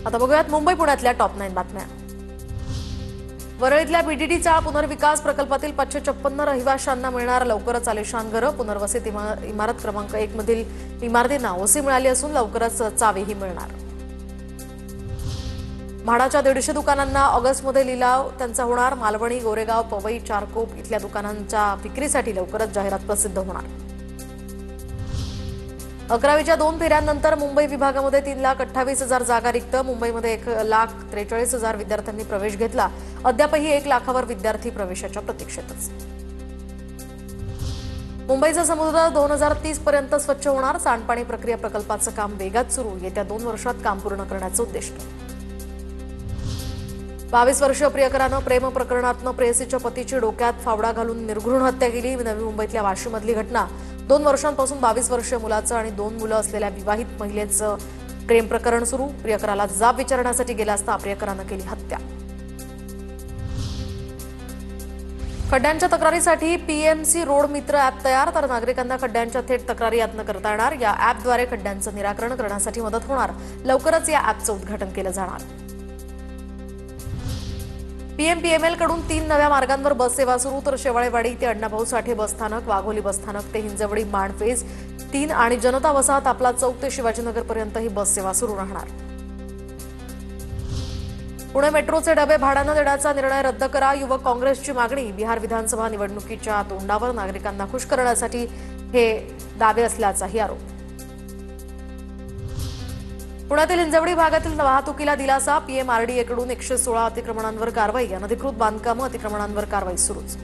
आता बघूयात मुंबई पुण्यातल्या टॉप 9 बातम्या। वरळीतल्या बीडीडी चाळ पुनर्विकास प्रकल्पातील 556 रहिवाशांना मिळणार लवकरच आलिशान घरं। पुनर्वसित इमारत क्रमांक 1 मधील इमारतींना ओसी मिळाली असून लवकरच चावीही मिळणार। म्हाडाच्या 150 दुकानांना ऑगस्टमध्ये लिलाव त्यांचा होणार। मालवणी, गोरेगाव, पवई, चारकोप इथल्या दुकानांच्या विक्रीसाठी लवकरच जाहिरात प्रसिद्ध होणार। 11वीच्या 2 फेऱ्यांनंतर मुंबई विभागामध्ये 3,28,000 जागा रिक्त। मुंबईमध्ये 1,43,000 विद्यार्थ्यांनी प्रवेश घेतला। अद्यापही 1 लाखावर विद्यार्थी प्रवेशाच्या प्रतीक्षेतच। मुंबईचा समुद्र 2030 पर्यंत स्वच्छ होणार। सांडपाणी प्रक्रिया प्रकल्पाचं काम वेगात सुरू। येत्या 2 वर्षात काम पूर्ण करण्याचं उद्दिष्ट। 22 वर्षीय प्रियकरानं प्रेम प्रकरणातनं प्रेयसीच्या पतीची डोक्यात फावडा घालून निर्घृण हत्या केली। नवी मुंबईतल्या वाशीमधली घटना। 2 वर्षांपासून 22 वर्षीय मुलाचं आणि 2 मुलं असलेल्या विवाहित महिलेचं प्रेम प्रकरण सुरू। प्रियकराला जाब विचारण्यासाठी गेला असता प्रियकरानं केली हत्या। खड्ड्यांच्या तक्रारीसाठी पीएमसी रोड मित्र ॲप तयार। तर नागरिकांना खड्ड्यांच्या थेट तक्रारी यातनं करता येणार। या ॲपद्वारे खड्ड्यांचं निराकरण करण्यासाठी मदत होणार। लवकरच या ॲपचं उद्घाटन केलं जाणार। पीएमपीएमएल कडून 3 नव्या मार्गांवर बस सेवा सुरू। तर शेवाळेवाडी ते अण्णाभाऊ साठे बस स्थानक, वाघोली बस स्थानक ते हिंजवडी माण फेज 3 आणि जनता वसाहत आपला चौक ते शिवाजीनगर पर्यंत ही बस सेवा सुरू राहणार। पुणे मेट्रोचे डबे भाड्यानं देण्याचा निर्णय रद्द करा। युवक काँग्रेसची मागणी। बिहार विधानसभा निवडणुकीच्या तोंडावर नागरिकांना खुश करण्यासाठी हे दावे असल्याचाही आरोप। पुण्यातील हिंजवडी भागातील वाहतुकीला दिलासा। पीएमआरडीए कडून 116 अतिक्रमणांवर कारवाई। अनधिकृत बांधकामं अतिक्रमणांवर कारवाई सुरूच।